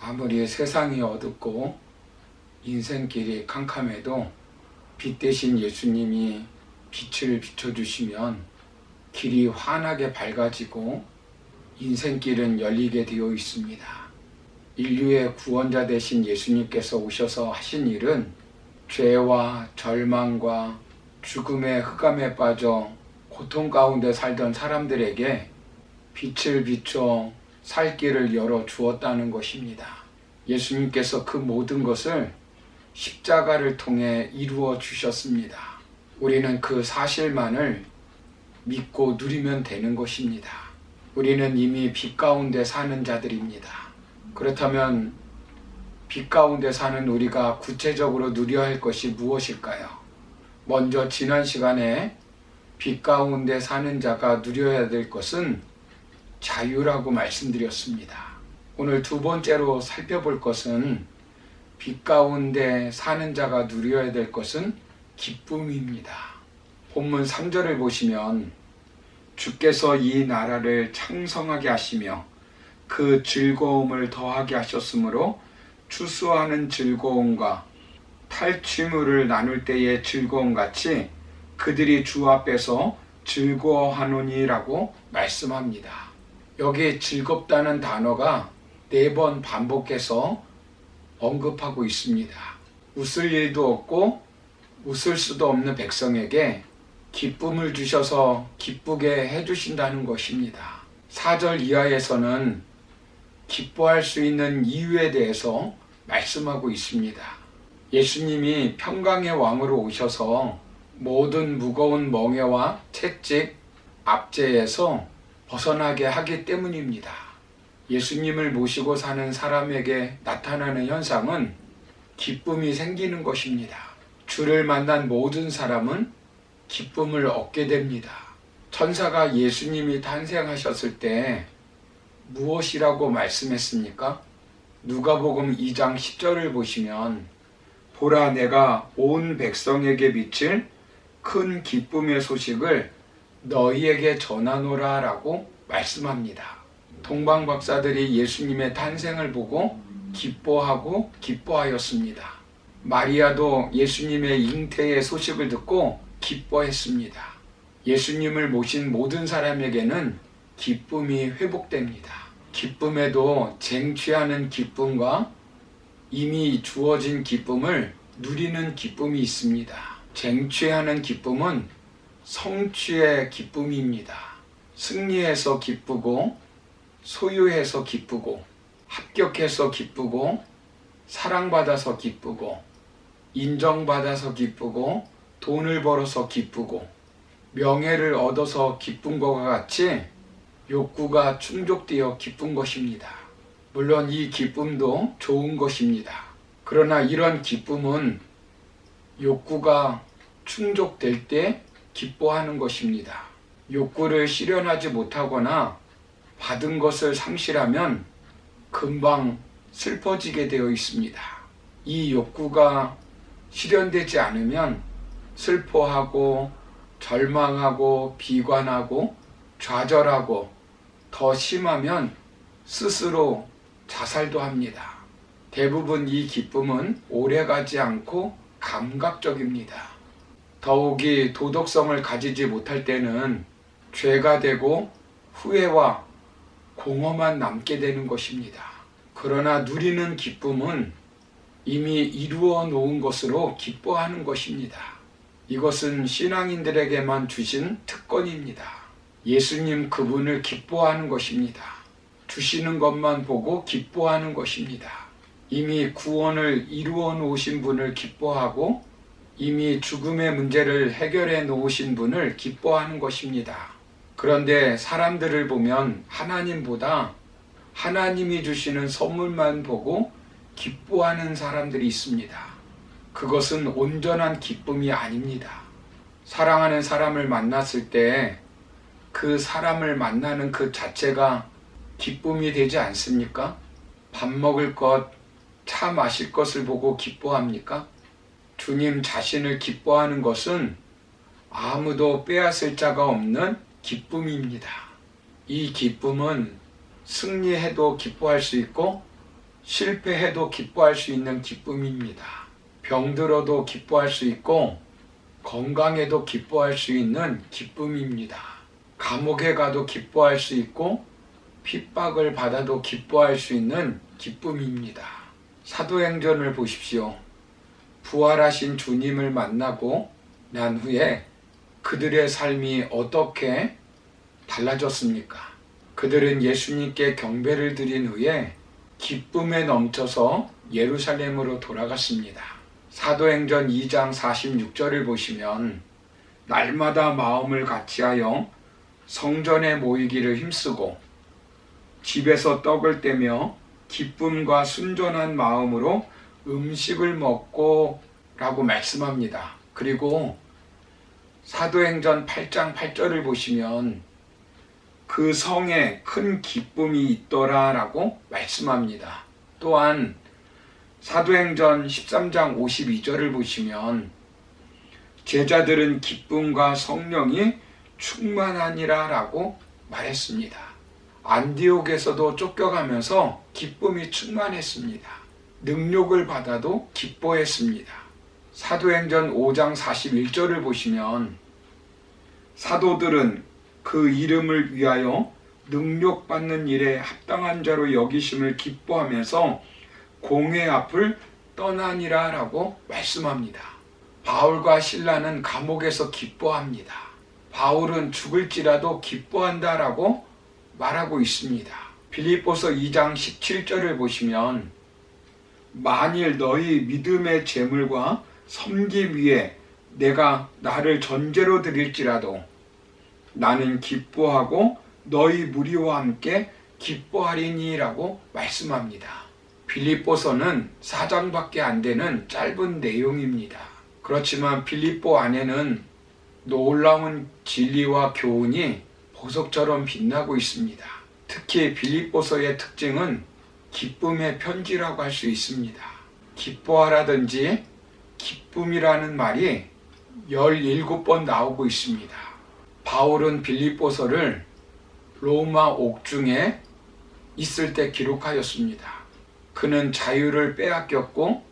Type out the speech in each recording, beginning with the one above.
아무리 세상이 어둡고 인생길이 캄캄해도 빛 대신 예수님이 빛을 비춰주시면 길이 환하게 밝아지고 인생길은 열리게 되어 있습니다. 인류의 구원자 되신 예수님께서 오셔서 하신 일은 죄와 절망과 죽음의 흑암에 빠져 고통 가운데 살던 사람들에게 빛을 비춰 살 길을 열어 주었다는 것입니다. 예수님께서 그 모든 것을 십자가를 통해 이루어 주셨습니다. 우리는 그 사실만을 믿고 누리면 되는 것입니다. 우리는 이미 빛 가운데 사는 자들입니다. 그렇다면 빛 가운데 사는 우리가 구체적으로 누려야 할 것이 무엇일까요? 먼저 지난 시간에 빛 가운데 사는 자가 누려야 될 것은 자유라고 말씀드렸습니다. 오늘 두 번째로 살펴볼 것은 빛 가운데 사는 자가 누려야 될 것은 기쁨입니다. 본문 3절을 보시면 주께서 이 나라를 창성하게 하시며 그 즐거움을 더하게 하셨으므로 추수하는 즐거움과 탈취물을 나눌 때의 즐거움같이 그들이 주 앞에서 즐거워하노니라고 말씀합니다. 여기 즐겁다는 단어가 4번 반복해서 언급하고 있습니다. 웃을 일도 없고 웃을 수도 없는 백성에게 기쁨을 주셔서 기쁘게 해주신다는 것입니다. 4절 이하에서는 기뻐할 수 있는 이유에 대해서 말씀하고 있습니다. 예수님이 평강의 왕으로 오셔서 모든 무거운 멍에와 채찍, 압제에서 벗어나게 하기 때문입니다. 예수님을 모시고 사는 사람에게 나타나는 현상은 기쁨이 생기는 것입니다. 주를 만난 모든 사람은 기쁨을 얻게 됩니다. 천사가 예수님이 탄생하셨을 때 무엇이라고 말씀했습니까? 누가복음 2장 10절을 보시면 보라 내가 온 백성에게 미칠 큰 기쁨의 소식을 너희에게 전하노라 라고 말씀합니다. 동방 박사들이 예수님의 탄생을 보고 기뻐하고 기뻐하였습니다. 마리아도 예수님의 잉태의 소식을 듣고 기뻐했습니다. 예수님을 모신 모든 사람에게는 기쁨이 회복됩니다. 기쁨에도 쟁취하는 기쁨과 이미 주어진 기쁨을 누리는 기쁨이 있습니다. 쟁취하는 기쁨은 성취의 기쁨입니다. 승리해서 기쁘고 소유해서 기쁘고 합격해서 기쁘고 사랑받아서 기쁘고 인정받아서 기쁘고 돈을 벌어서 기쁘고 명예를 얻어서 기쁜 것과 같이 욕구가 충족되어 기쁜 것입니다. 물론 이 기쁨도 좋은 것입니다. 그러나 이런 기쁨은 욕구가 충족될 때 기뻐하는 것입니다. 욕구를 실현하지 못하거나 받은 것을 상실하면 금방 슬퍼지게 되어 있습니다. 이 욕구가 실현되지 않으면 슬퍼하고 절망하고 비관하고 좌절하고 더 심하면 스스로 자살도 합니다. 대부분 이 기쁨은 오래가지 않고 감각적입니다. 더욱이 도덕성을 가지지 못할 때는 죄가 되고 후회와 공허만 남게 되는 것입니다. 그러나 누리는 기쁨은 이미 이루어 놓은 것으로 기뻐하는 것입니다. 이것은 신앙인들에게만 주신 특권입니다. 예수님 그분을 기뻐하는 것입니다. 주시는 것만 보고 기뻐하는 것입니다. 이미 구원을 이루어 놓으신 분을 기뻐하고 이미 죽음의 문제를 해결해 놓으신 분을 기뻐하는 것입니다. 그런데 사람들을 보면 하나님보다 하나님이 주시는 선물만 보고 기뻐하는 사람들이 있습니다. 그것은 온전한 기쁨이 아닙니다. 사랑하는 사람을 만났을 때 그 사람을 만나는 그 자체가 기쁨이 되지 않습니까? 밥 먹을 것, 차 마실 것을 보고 기뻐합니까? 주님 자신을 기뻐하는 것은 아무도 빼앗을 자가 없는 기쁨입니다. 이 기쁨은 승리해도 기뻐할 수 있고 실패해도 기뻐할 수 있는 기쁨입니다. 병들어도 기뻐할 수 있고 건강해도 기뻐할 수 있는 기쁨입니다. 감옥에 가도 기뻐할 수 있고 핍박을 받아도 기뻐할 수 있는 기쁨입니다. 사도행전을 보십시오. 부활하신 주님을 만나고 난 후에 그들의 삶이 어떻게 달라졌습니까? 그들은 예수님께 경배를 드린 후에 기쁨에 넘쳐서 예루살렘으로 돌아갔습니다. 사도행전 2장 46절을 보시면 날마다 마음을 같이하여 성전에 모이기를 힘쓰고 집에서 떡을 떼며 기쁨과 순전한 마음으로 음식을 먹고 라고 말씀합니다. 그리고 사도행전 8장 8절을 보시면 그 성에 큰 기쁨이 있더라 라고 말씀합니다. 또한 사도행전 13장 52절을 보시면 제자들은 기쁨과 성령이 충만하니라 라고 말했습니다. 안디옥에서도 쫓겨가면서 기쁨이 충만했습니다. 능력을 받아도 기뻐했습니다. 사도행전 5장 41절을 보시면 사도들은 그 이름을 위하여 능력받는 일에 합당한 자로 여기심을 기뻐하면서 공회 앞을 떠나니라 라고 말씀합니다. 바울과 실라는 감옥에서 기뻐합니다. 바울은 죽을지라도 기뻐한다 라고 말하고 있습니다. 빌립보서 2장 17절을 보시면 만일 너희 믿음의 재물과 섬김 위에 내가 나를 전제로 드릴지라도 나는 기뻐하고 너희 무리와 함께 기뻐하리니 라고 말씀합니다. 빌립보서는 4장밖에 안 되는 짧은 내용입니다. 그렇지만 빌립보 안에는 놀라운 진리와 교훈이 보석처럼 빛나고 있습니다. 특히 빌립보서의 특징은 기쁨의 편지라고 할 수 있습니다. 기뻐하라든지 기쁨이라는 말이 17번 나오고 있습니다. 바울은 빌립보서를 로마 옥중에 있을 때 기록하였습니다. 그는 자유를 빼앗겼고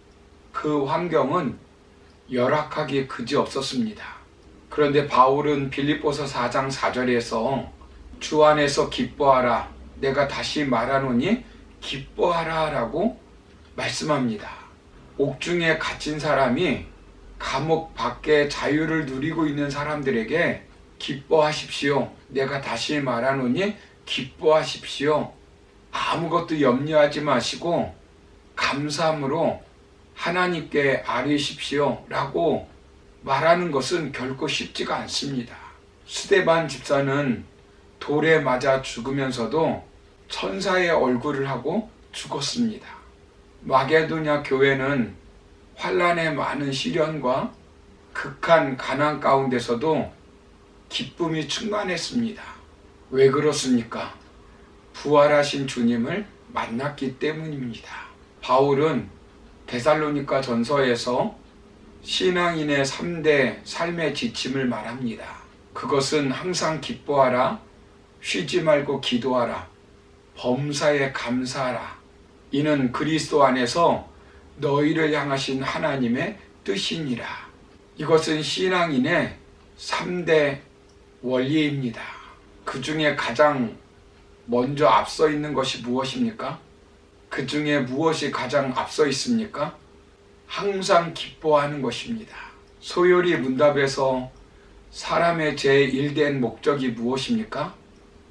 그 환경은 열악하기 그지없었습니다. 그런데 바울은 빌립보서 4장 4절에서 주 안에서 기뻐하라 내가 다시 말하노니 기뻐하라 라고 말씀합니다. 옥중에 갇힌 사람이 감옥 밖에 자유를 누리고 있는 사람들에게 기뻐하십시오. 내가 다시 말하노니 기뻐하십시오. 아무것도 염려하지 마시고 감사함으로 하나님께 아뢰십시오 라고 말하는 것은 결코 쉽지가 않습니다. 스데반 집사는 돌에 맞아 죽으면서도 천사의 얼굴을 하고 죽었습니다. 마게도냐 교회는 환난의 많은 시련과 극한 가난 가운데서도 기쁨이 충만했습니다. 왜 그렇습니까? 부활하신 주님을 만났기 때문입니다. 바울은 데살로니가 전서에서 신앙인의 3대 삶의 지침을 말합니다. 그것은 항상 기뻐하라, 쉬지 말고 기도하라, 범사에 감사하라. 이는 그리스도 안에서 너희를 향하신 하나님의 뜻이니라. 이것은 신앙인의 3대 원리입니다. 그 중에 가장 먼저 앞서 있는 것이 무엇입니까? 그 중에 무엇이 가장 앞서 있습니까? 항상 기뻐하는 것입니다. 소요리 문답에서 사람의 제1된 목적이 무엇입니까?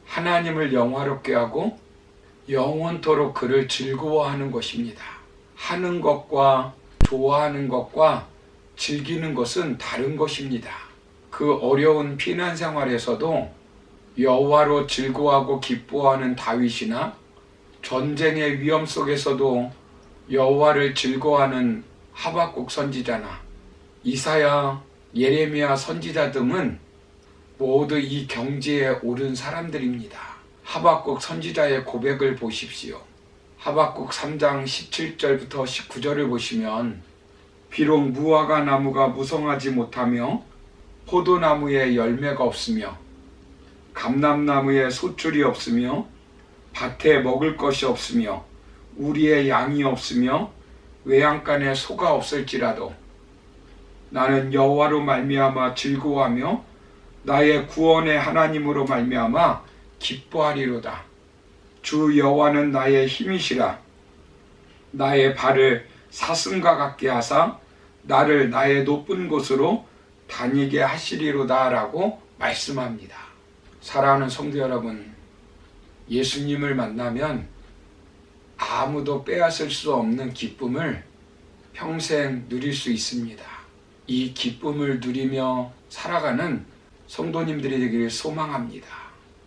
하나님을 영화롭게 하고 영원토록 그를 즐거워하는 것입니다. 하는 것과 좋아하는 것과 즐기는 것은 다른 것입니다. 그 어려운 피난 생활에서도 여호와로 즐거워하고 기뻐하는 다윗이나 전쟁의 위험 속에서도 여호와를 즐거워하는 하박국 선지자나 이사야, 예레미야 선지자 등은 모두 이 경지에 오른 사람들입니다. 하박국 선지자의 고백을 보십시오. 하박국 3장 17절부터 19절을 보시면 비록 무화과 나무가 무성하지 못하며 포도나무에 열매가 없으며 감람나무에 소출이 없으며 밭에 먹을 것이 없으며 우리의 양이 없으며 외양간에 소가 없을지라도 나는 여호와로 말미암아 즐거워하며 나의 구원의 하나님으로 말미암아 기뻐하리로다. 주 여호와는 나의 힘이시라. 나의 발을 사슴과 같게 하사 나를 나의 높은 곳으로 다니게 하시리로다 라고 말씀합니다. 사랑하는 성도 여러분, 예수님을 만나면 아무도 빼앗을 수 없는 기쁨을 평생 누릴 수 있습니다. 이 기쁨을 누리며 살아가는 성도님들이 되기를 소망합니다.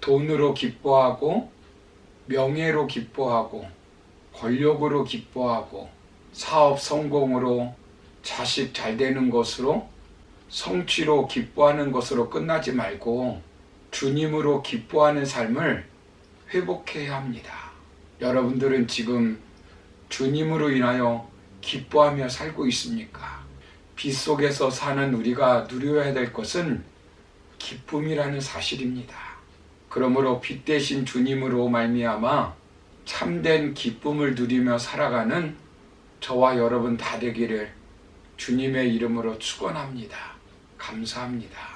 돈으로 기뻐하고 명예로 기뻐하고 권력으로 기뻐하고 사업 성공으로 자식 잘 되는 것으로 성취로 기뻐하는 것으로 끝나지 말고 주님으로 기뻐하는 삶을 회복해야 합니다. 여러분들은 지금 주님으로 인하여 기뻐하며 살고 있습니까? 빛 속에서 사는 우리가 누려야 될 것은 기쁨이라는 사실입니다. 그러므로 빛 대신 주님으로 말미암아 참된 기쁨을 누리며 살아가는 저와 여러분 다 되기를 주님의 이름으로 축원합니다. 감사합니다.